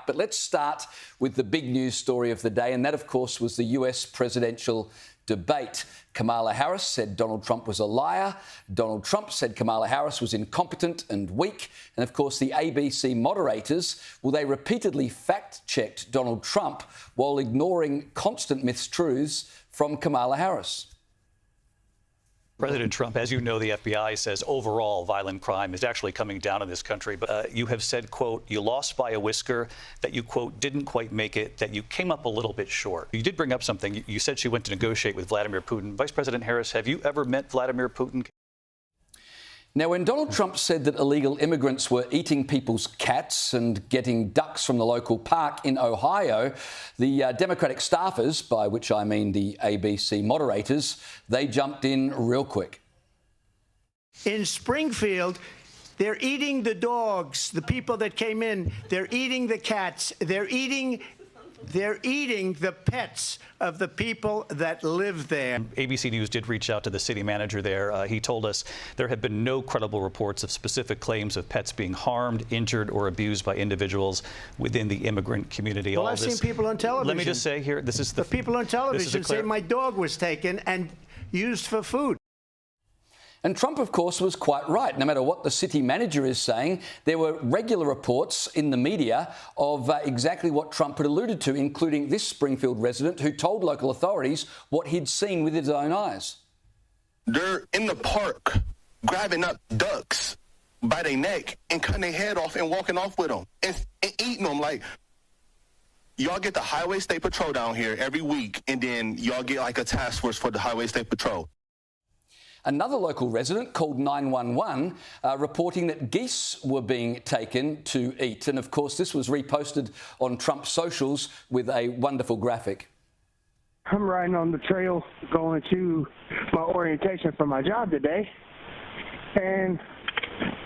out. But let's start with the big news story of the day, and that, of course, was the US presidential debate. Kamala Harris said Donald Trump was a liar. Donald Trump said Kamala Harris was incompetent and weak. And, of course, the ABC moderators, well, they repeatedly fact-checked Donald Trump while ignoring constant mistruths from Kamala Harris. President Trump, as you know, the FBI says overall violent crime is actually coming down in this country. But you have said, quote, you lost by a whisker, that you, quote, didn't quite make it, that you came up a little bit short. You did bring up something. You said she went to negotiate with Vladimir Putin. Vice President Harris, have you ever met Vladimir Putin? Now, when Donald Trump said that illegal immigrants were eating people's cats and getting ducks from the local park in Ohio, the Democratic staffers, by which I mean the ABC moderators, they jumped in real quick. In Springfield, they're eating the dogs, the people that came in. They're eating the cats. They're eating the pets of the people that live there. ABC News did reach out to the city manager there. He told us there have been no credible reports of specific claims of pets being harmed, injured, or abused by individuals within the immigrant community. Well, I've seen people on television. Let me just say here, this is the people on television say my dog was taken and used for food. And Trump, of course, was quite right. No matter what the city manager is saying, there were regular reports in the media of exactly what Trump had alluded to, including this Springfield resident who told local authorities what he'd seen with his own eyes. They're in the park grabbing up ducks by their neck and cutting their head off and walking off with them and eating them. Like, y'all get the Highway State Patrol down here every week, and then y'all get like a task force for the Highway State Patrol. Another local resident called 911, reporting that geese were being taken to eat. And, of course, this was reposted on Trump's socials with a wonderful graphic. I'm riding on the trail going to my orientation for my job today, and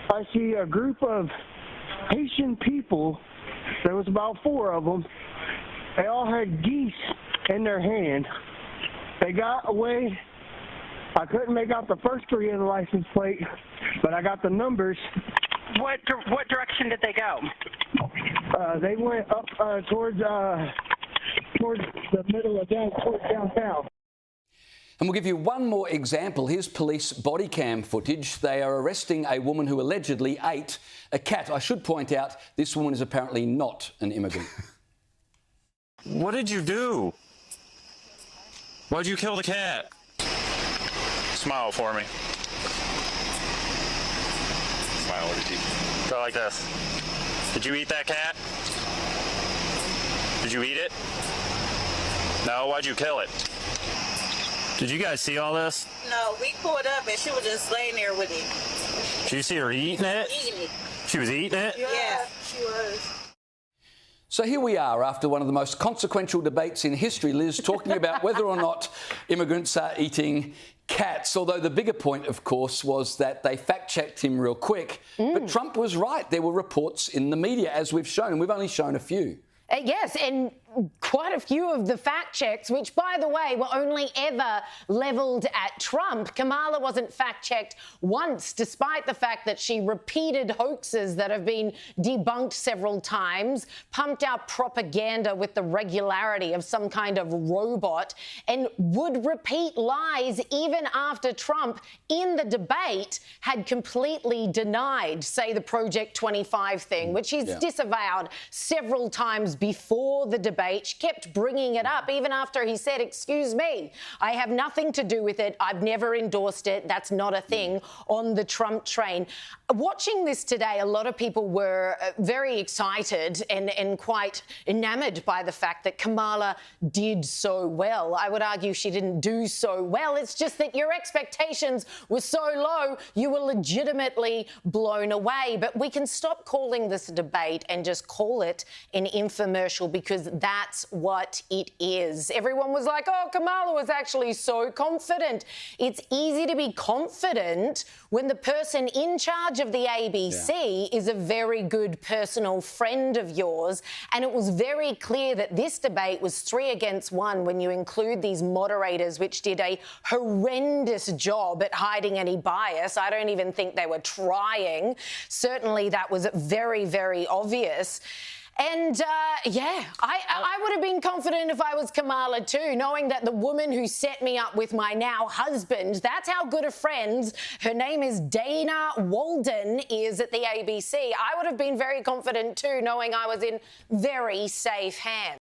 I see a group of Haitian people. There was about 4 of them. They all had geese in their hand. They got away. I couldn't make out the first 3 of the license plate, but I got the numbers. What direction did they go? They went up towards the middle of downtown. And we'll give you one more example. Here's police body cam footage. They are arresting a woman who allegedly ate a cat. I should point out this woman is apparently not an immigrant. What did you do? Why'd you kill the cat? Smile for me. Smile with your teeth. Go like this. Did you eat that cat? Did you eat it? No, why'd you kill it? Did you guys see all this? No, we pulled up and she was just laying there with it. Did you see her eating it? Eating it. She was eating it? Yeah, she was. So here we are after one of the most consequential debates in history, Liz, talking about whether or not immigrants are eating cats, although the bigger point, of course, was that they fact-checked him real quick. But Trump was right. There were reports in the media, as we've shown. We've only shown a few. Yes, and quite a few of the fact checks, which, by the way, were only ever levelled at Trump. Kamala wasn't fact-checked once, despite the fact that she repeated hoaxes that have been debunked several times, pumped out propaganda with the regularity of some kind of robot, and would repeat lies even after Trump, in the debate, had completely denied, say, the Project 25 thing, which he's disavowed several times before the debate. She kept bringing it up even after he said, excuse me, I have nothing to do with it. I've never endorsed it. That's not a thing on the Trump train. Watching this today, a lot of people were very excited and quite enamoured by the fact that Kamala did so well. I would argue she didn't do so well. It's just that your expectations were so low, you were legitimately blown away. But we can stop calling this a debate and just call it an infomercial, because that's what it is. Everyone was like, oh, Kamala was actually so confident. It's easy to be confident when the person in charge of the ABC is a very good personal friend of yours. And it was very clear that this debate was 3 against 1 when you include these moderators, which did a horrendous job at hiding any bias. I don't even think they were trying. Certainly that was very, very obvious. And, yeah, I would have been confident if I was Kamala too, knowing that the woman who set me up with my now husband, that's how good of friends, her name is Dana Walden, is at the ABC. I would have been very confident too, knowing I was in very safe hands.